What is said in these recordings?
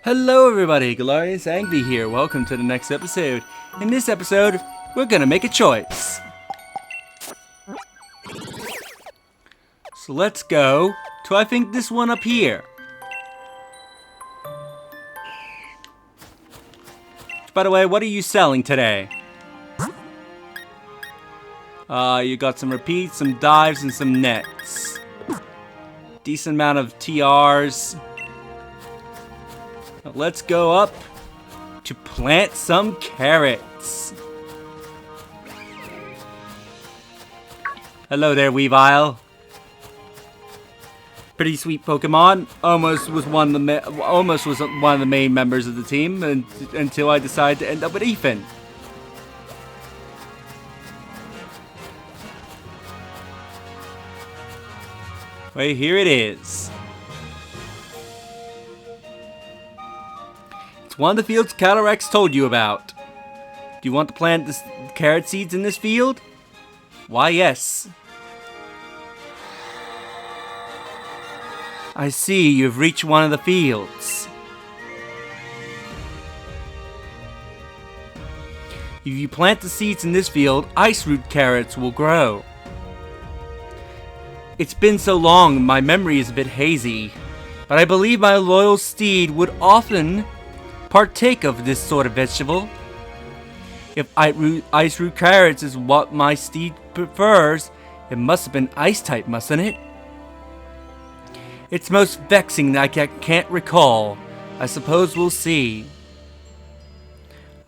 Hello everybody, Glorious Angby here. Welcome to the next episode. In this episode, we're gonna make a choice. So let's go to, I think, this one up here. By the way, what are you selling today? You got some repeats, some dives, and some nets. Decent amount of TRs. Let's go up to plant some carrots. Hello there, Weavile. Pretty sweet Pokemon. Almost was one of the main members of the team until I decided to end up with Ethan. Wait, here it is. It's one of the fields Calyrex told you about. Do you want to plant the carrot seeds in this field? Why, yes. I see you've reached one of the fields. If you plant the seeds in this field, ice root carrots will grow. It's been so long, my memory is a bit hazy, but I believe my loyal Steed would often partake of this sort of vegetable. If ice root carrots is what my Steed prefers, it must have been ice type, mustn't it? It's most vexing that I can't recall. I suppose we'll see.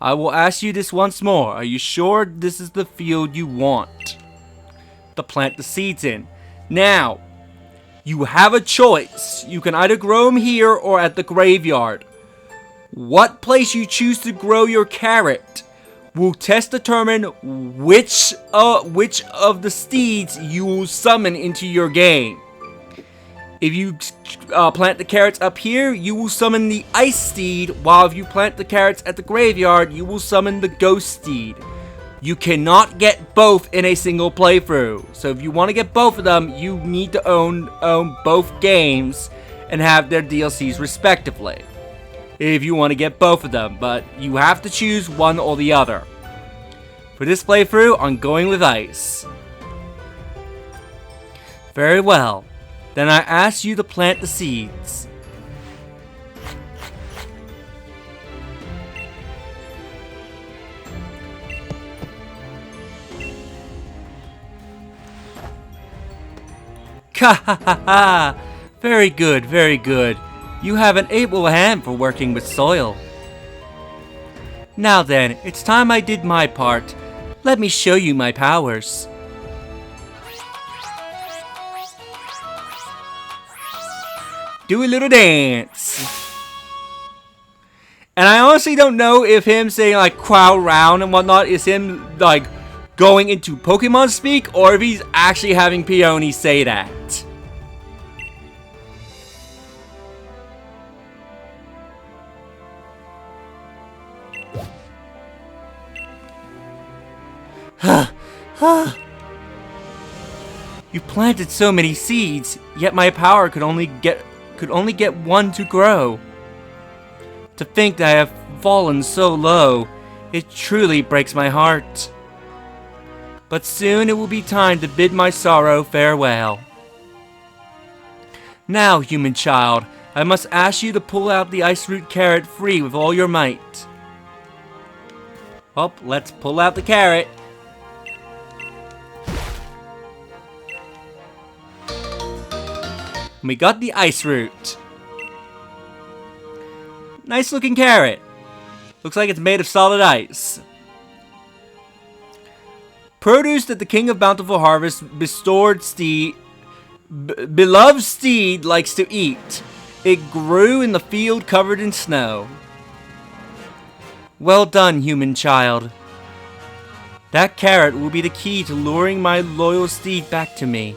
I will ask you this once more. Are you sure this is the field you want to plant the seeds in? Now, you have a choice. You can either grow them here or at the graveyard. What place you choose to grow your carrot will determine which of the steeds you will summon into your game. If you plant the carrots up here, you will summon the Ice Steed, while if you plant the carrots at the graveyard, you will summon the Ghost Steed. You cannot get both in a single playthrough. So if you want to get both of them, you need to own both games and have their DLCs respectively. If you want to get both of them, but you have to choose one or the other. For this playthrough, I'm going with Ice. Very well. Then I ask you to plant the seeds. Ha ha ha ha! Very good, very good. You have an able hand for working with soil. Now then, it's time I did my part. Let me show you my powers. Do a little dance. And I honestly don't know if him saying like crowd round and whatnot is him like going into Pokemon speak, or if he's actually having Peony say that. You planted so many seeds, yet my power could only get one to grow. To think that I have fallen so low, it truly breaks my heart. But soon it will be time to bid my sorrow farewell. Now, human child, I must ask you to pull out the ice root carrot free with all your might. Well, let's pull out the carrot. We got the ice root. Nice looking carrot. Looks like it's made of solid ice. Produce that the King of Bountiful Harvest beloved Steed likes to eat. It grew in the field covered in snow. Well done, human child. That carrot will be the key to luring my loyal Steed back to me.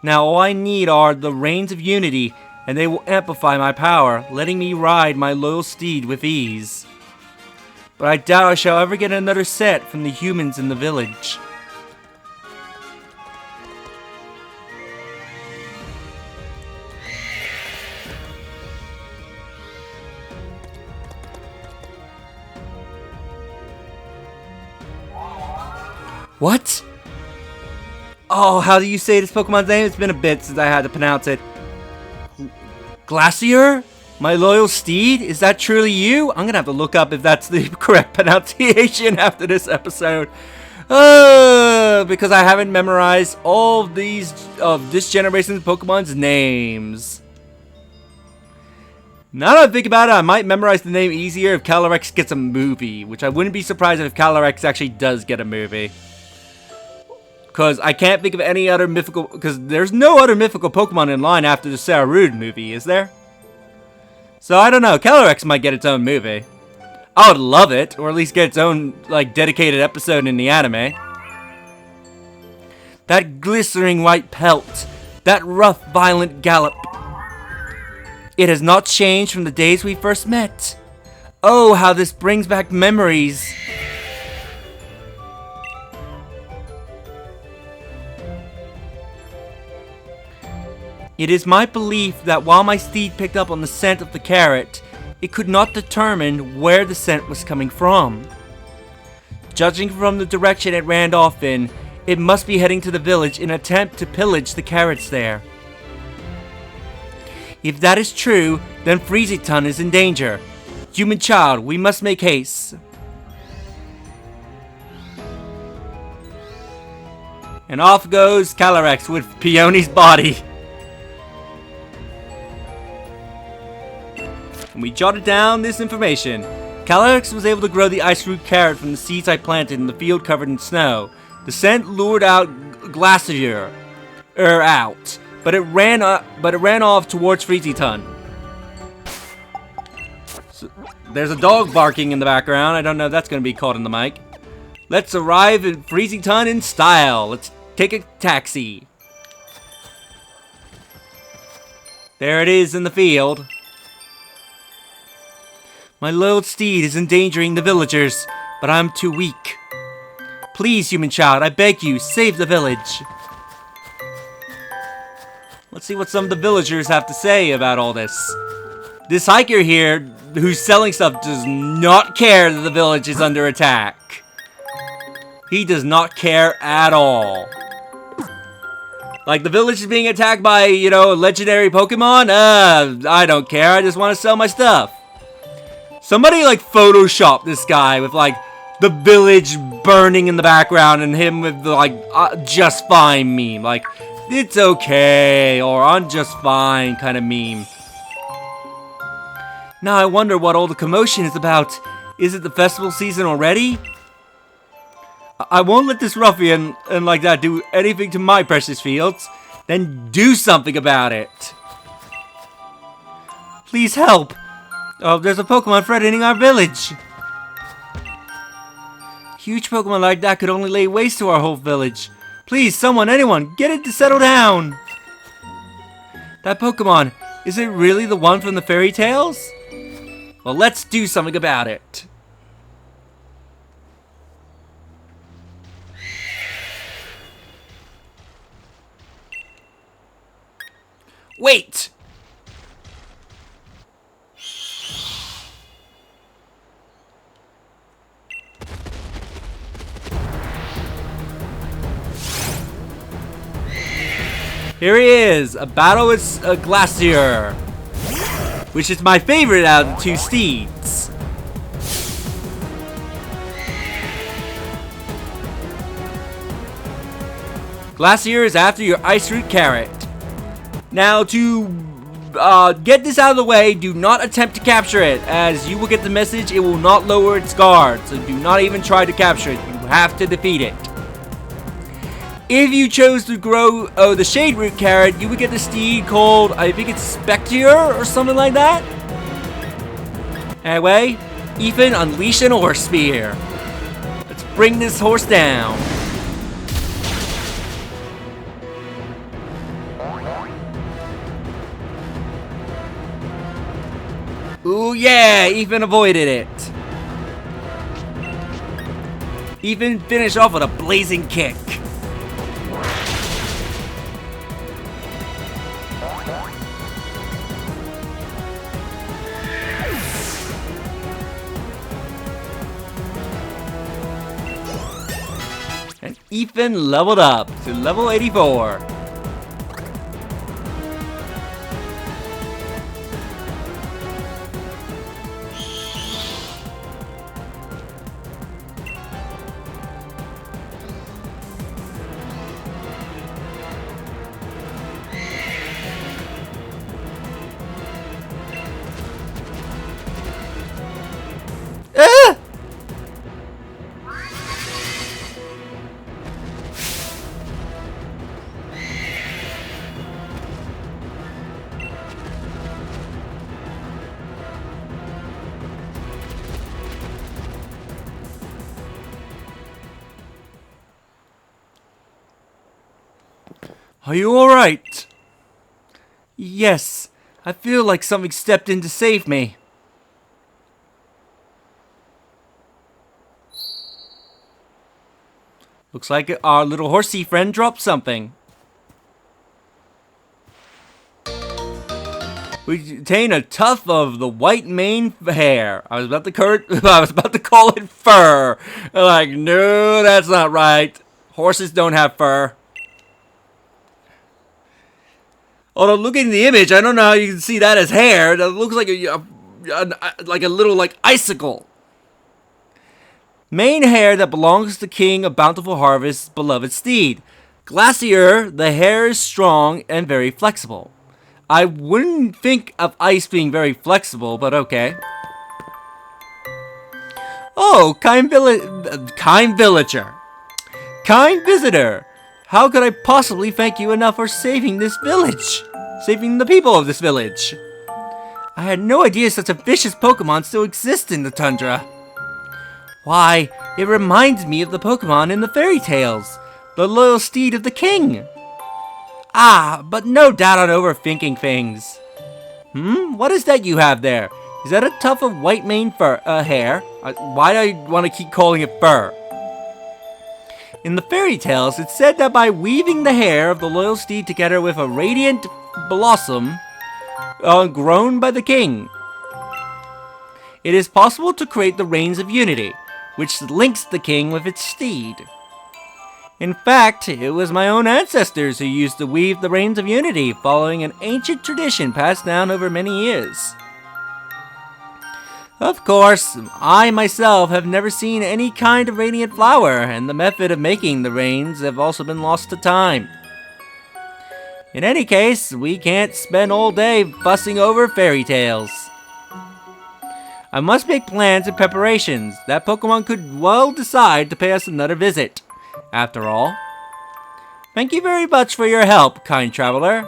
Now all I need are the Reins of Unity, and they will amplify my power, letting me ride my loyal Steed with ease. But I doubt I shall ever get another set from the humans in the village. What? Oh, how do you say this Pokemon's name? It's been a bit since I had to pronounce it. Glacier? My loyal Steed? Is that truly you? I'm gonna have to look up if that's the correct pronunciation after this episode. Because I haven't memorized all of this generation's Pokemon's names. Now that I think about it, I might memorize the name easier if Calyrex gets a movie, which I wouldn't be surprised if Calyrex actually does get a movie. Because I can't think of any other mythical... Because there's no other mythical Pokemon in line after the Sararude movie, is there? So I don't know, Calyrex might get its own movie. I would love it, or at least get its own, like, dedicated episode in the anime. That glistening white pelt, that rough, violent gallop. It has not changed from the days we first met. Oh, how this brings back memories. It is my belief that while my steed picked up on the scent of the carrot, it could not determine where the scent was coming from. Judging from the direction it ran off in, it must be heading to the village in an attempt to pillage the carrots there. If that is true, then Freezyton is in danger. Human child, we must make haste. And off goes Calyrex with Peony's body. And we jotted down this information. Calyrex was able to grow the ice root carrot from the seeds I planted in the field covered in snow. The scent lured out Glacier out, but it ran off towards Freezyton. So, there's a dog barking in the background. I don't know if that's going to be caught in the mic. Let's arrive at Freezyton in style. Let's take a taxi. There it is in the field. My loyal steed is endangering the villagers, but I'm too weak. Please, human child, I beg you, save the village. Let's see what some of the villagers have to say about all this. This hiker here, who's selling stuff, does not care that the village is under attack. He does not care at all. Like, the village is being attacked by, you know, a legendary Pokemon? I don't care, I just want to sell my stuff. Somebody, like, Photoshop this guy with, like, the village burning in the background and him with, like, just fine meme. Like, it's okay, or I'm just fine kind of meme. Now I wonder what all the commotion is about. Is it the festival season already? I won't let this ruffian and like that do anything to my precious fields. Then do something about it. Please help. Oh, there's a Pokemon threatening our village. Huge Pokemon like that could only lay waste to our whole village. Please, someone, anyone, get it to settle down. That Pokemon, is it really the one from the fairy tales? Well, let's do something about it. Wait! Here he is, a battle with a Glacier, which is my favorite out of the two steeds. Glacier is after your Ice Root Carrot. Now to get this out of the way, do not attempt to capture it, as you will get the message it will not lower its guard, so do not even try to capture it, you have to defeat it. If you chose to grow the Shade Root Carrot, you would get the steed called, I think it's Spectre or something like that. Anyway, Ethan, unleash an Horse Spear. Let's bring this horse down. Ooh yeah, Ethan avoided it. Ethan finished off with a blazing kick. Ethan leveled up to level 84. Ah! Are you alright? Yes, I feel like something stepped in to save me. Looks like our little horsey friend dropped something. We obtain a tuft of the white mane hair. I was about to call it fur. Like, no, that's not right. Horses don't have fur. Although looking at the image, I don't know how you can see that as hair. That looks like a little icicle. Mane hair that belongs to the king of bountiful harvest's beloved steed. Glacier, the hair is strong and very flexible. I wouldn't think of ice being very flexible, but okay. Oh, kind villager. Kind visitor. How could I possibly thank you enough for saving this village? Saving the people of this village. I had no idea such a vicious Pokemon still exists in the tundra. Why, it reminds me of the Pokemon in the fairy tales. The loyal steed of the king. Ah, but no doubt on overthinking things. What is that you have there? Is that a tuft of white mane hair? Why do I want to keep calling it fur? In the fairy tales, it's said that by weaving the hair of the loyal steed together with a radiant blossom grown by the king, it is possible to create the Reins of Unity, which links the king with its steed. In fact, it was my own ancestors who used to weave the Reins of Unity, following an ancient tradition passed down over many years. Of course, I myself have never seen any kind of radiant flower, and the method of making the reins have also been lost to time. In any case, we can't spend all day fussing over fairy tales. I must make plans and preparations. That Pokemon could well decide to pay us another visit, after all. Thank you very much for your help, kind traveler.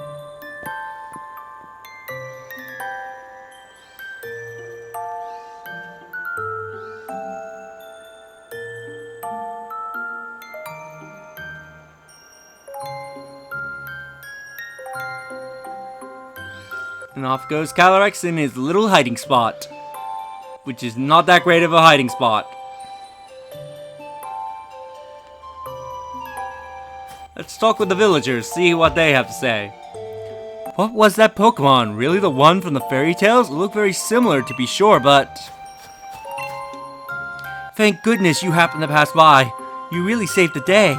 And off goes Calyrex in his little hiding spot, which is not that great of a hiding spot. Let's talk with the villagers, see what they have to say. What was that Pokemon? Really the one from the fairy tales? It looked very similar to be sure, but... Thank goodness you happened to pass by. You really saved the day.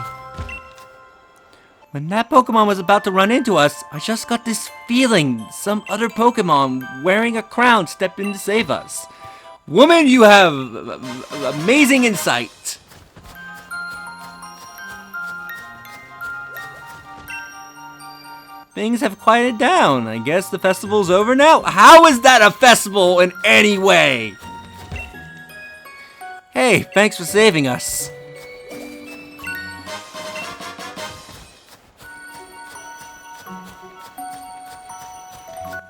When that Pokemon was about to run into us, I just got this feeling some other Pokemon wearing a crown stepped in to save us. Woman, you have amazing insight. Things have quieted down. I guess the festival's over now. How is that a festival in any way? Hey, thanks for saving us.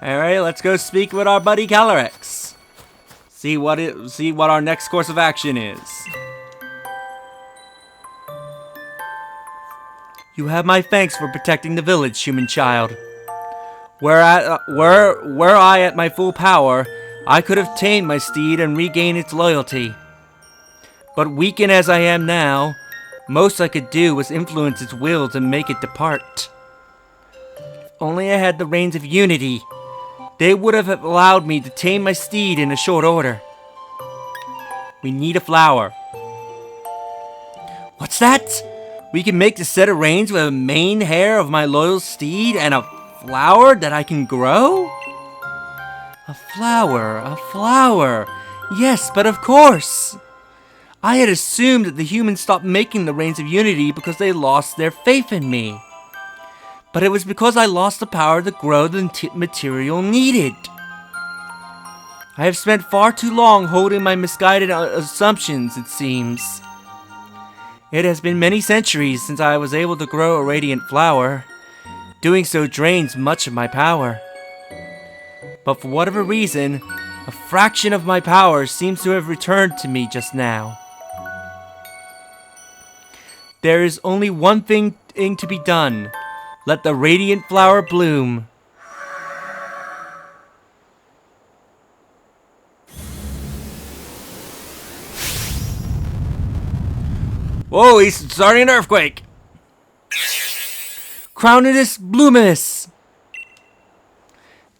Alright, let's go speak with our buddy Calyrex. See what our next course of action is. You have my thanks for protecting the village, human child. Were I at my full power, I could have tamed my steed and regained its loyalty. But weakened as I am now, most I could do was influence its will to make it depart. If only I had the Reins of Unity, they would have allowed me to tame my steed in a short order. We need a flower. What's that? We can make the set of reins with a mane hair of my loyal steed and a flower that I can grow? A flower, a flower. Yes, but of course. I had assumed that the humans stopped making the reins of unity because they lost their faith in me. But it was because I lost the power to grow the material needed. I have spent far too long holding my misguided assumptions, it seems. It has been many centuries since I was able to grow a radiant flower. Doing so drains much of my power. But for whatever reason, a fraction of my power seems to have returned to me just now. There is only one thing to be done. Let the radiant flower bloom. Whoa, he's starting an earthquake. Crownedus Bloominus.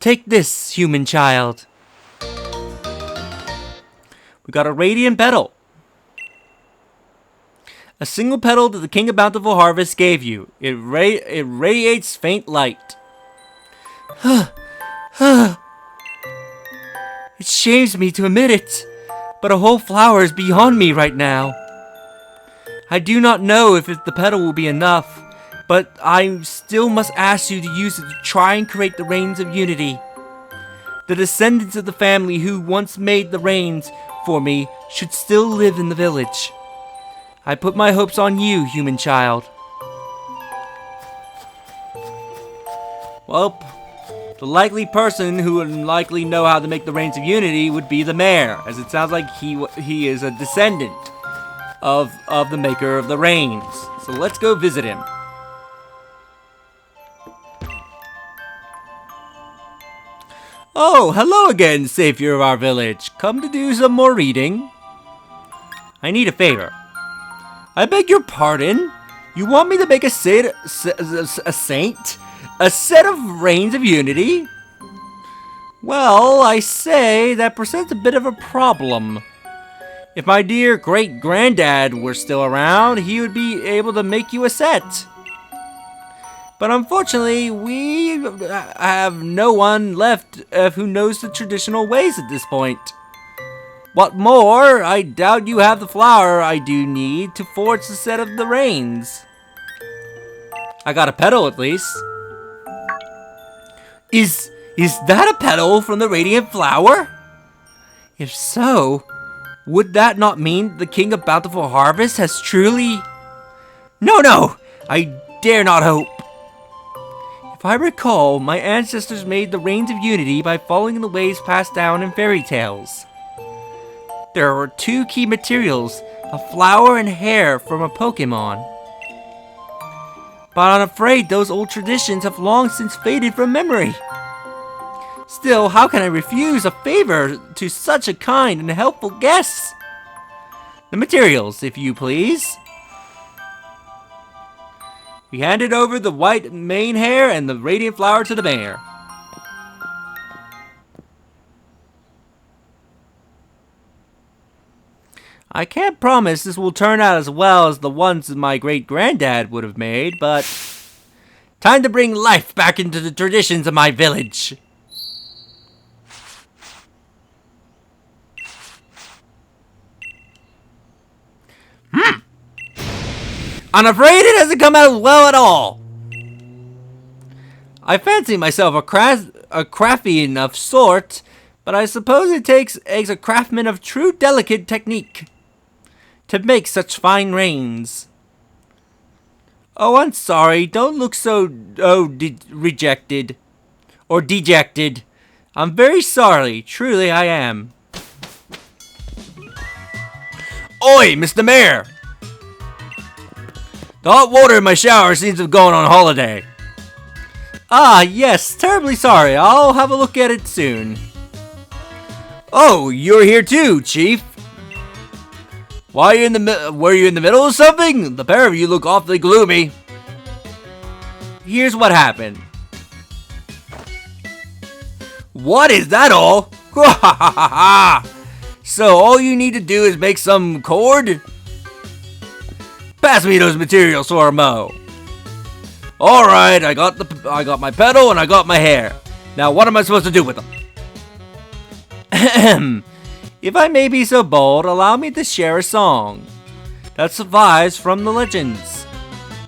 Take this, human child. We got a radiant petal. A single petal that the King of Bountiful Harvest gave you. It radiates faint light. It shames me to admit it, but a whole flower is beyond me right now. I do not know if the petal will be enough, but I still must ask you to use it to try and create the reins of unity. The descendants of the family who once made the reins for me should still live in the village. I put my hopes on you, human child. Well, the likely person who would likely know how to make the reins of unity would be the mayor, as it sounds like he is a descendant of the maker of the reins. So let's go visit him. Oh, hello again, savior of our village. Come to do some more reading? I need a favor. I beg your pardon? You want me to make a set of reins of unity? Well, I say that presents a bit of a problem. If my dear great-granddad were still around, he would be able to make you a set. But unfortunately, we have no one left who knows the traditional ways at this point. What more, I doubt you have the flower I do need to forge the set of the reins. I got a petal at least. Is that a petal from the radiant flower? If so, would that not mean the King of Bountiful Harvest has truly... No, I dare not hope. If I recall, my ancestors made the reins of unity by following the ways passed down in fairy tales. There were two key materials, a flower and hair from a Pokemon. But I'm afraid those old traditions have long since faded from memory. Still, how can I refuse a favor to such a kind and helpful guest? The materials, if you please. We handed over the white mane hair and the radiant flower to the mayor. I can't promise this will turn out as well as the ones that my great-granddad would have made, but... time to bring life back into the traditions of my village. I'm afraid it hasn't come out well at all. I fancy myself a crafty enough sort, but I suppose it takes a craftsman of true delicate technique to make such fine reins. Oh, I'm sorry. Don't look so rejected or dejected. I'm very sorry. Truly, I am. Oi, Mr. Mayor! The hot water in my shower seems to have gone on holiday. Ah, yes, terribly sorry. I'll have a look at it soon. Oh, you're here too, Chief. Were you in the middle of something? The pair of you look awfully gloomy. Here's what happened. What is that all? So all you need to do is make some cord? Pass me those materials for a mow. Alright, I got my pedal and I got my hair. Now what am I supposed to do with them? If I may be so bold, allow me to share a song that survives from the legends.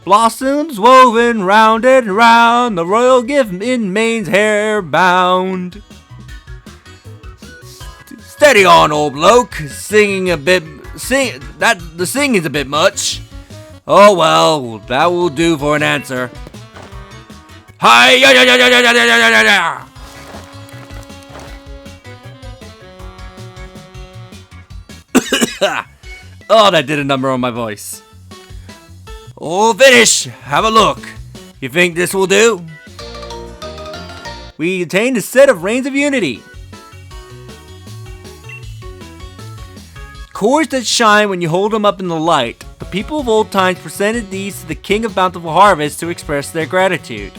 Blossoms woven round and round, the royal gift in Maine's hair bound. Steady on, old bloke. The singing's a bit much. Oh well, that will do for an answer. Hi ya ya ya ya ya ya ya ya ya. Oh, that did a number on my voice. Oh, finish! Have a look. You think this will do? We attained a set of Reigns of Unity. Cores that shine when you hold them up in the light. The people of old times presented these to the King of Bountiful Harvest to express their gratitude.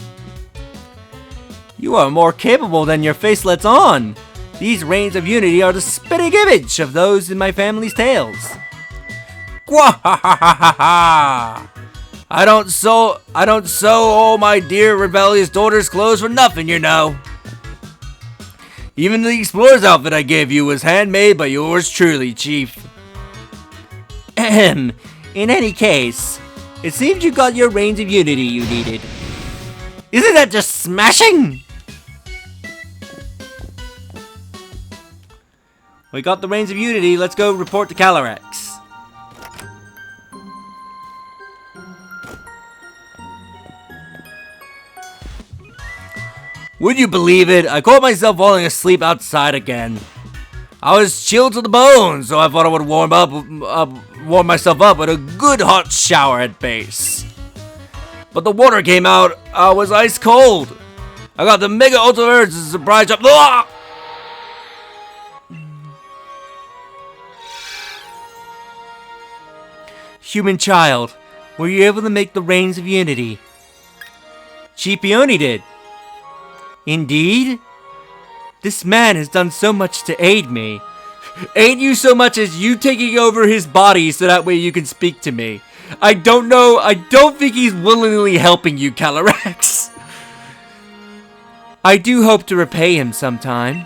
You are more capable than your face lets on. These Reigns of Unity are the spitting image of those in my family's tales. Gwahahaha! I don't sew all my dear rebellious daughter's clothes for nothing, you know. Even the explorer's outfit I gave you was handmade by yours truly, Chief. Ahem. In any case, it seems you got your Reigns of Unity you needed. Isn't that just smashing? We got the Reigns of Unity, let's go report to Calyrex. Would you believe it? I caught myself falling asleep outside again. I was chilled to the bone, so I thought I would warm myself up with a good hot shower at base. But the water came out, I was ice cold. I got the Mega Ultra Urge as a surprise jump. Ah! Human child, were you able to make the Reigns of Unity? Chipione did. Indeed? This man has done so much to aid me. Aid you so much as you taking over his body so that way you can speak to me. I don't think he's willingly helping you, Calyrex. I do hope to repay him sometime.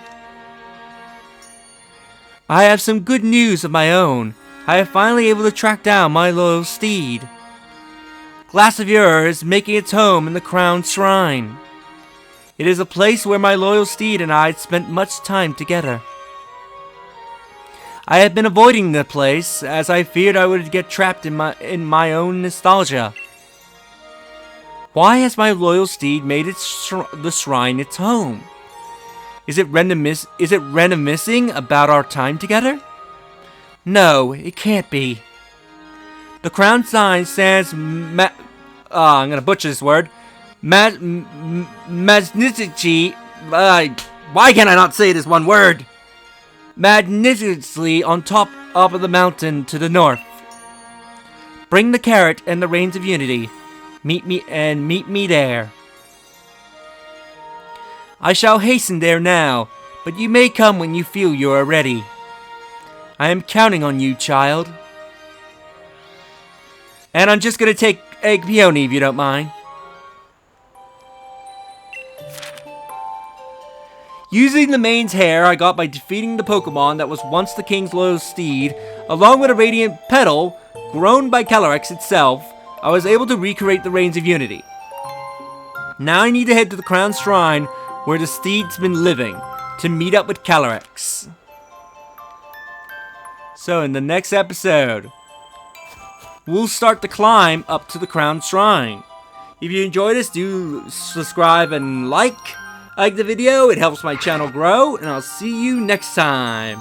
I have some good news of my own. I am finally able to track down my loyal Steed. Glass of Ur is making its home in the Crown Shrine. It is a place where my loyal Steed and I spent much time together. I had been avoiding the place as I feared I would get trapped in my own nostalgia. Why has my loyal Steed made the shrine its home? Is it reminiscing about our time together? No, it can't be. The crown sign stands I'm gonna butcher this word. Magnificently. Why can I not say this one word? Magnificently on top of the mountain to the north. Bring the carrot and the Reigns of Unity. Meet me there. I shall hasten there now, but you may come when you feel you are ready. I am counting on you, child. And I'm just gonna take Egg Peony if you don't mind. Using the Maine's hair I got by defeating the Pokemon that was once the King's loyal Steed, along with a Radiant Petal grown by Calyrex itself, I was able to recreate the Reigns of Unity. Now I need to head to the Crown Shrine where the Steed's been living to meet up with Calyrex. So in the next episode, we'll start the climb up to the Crown Shrine. If you enjoyed this, do subscribe and like the video. It helps my channel grow, and I'll see you next time.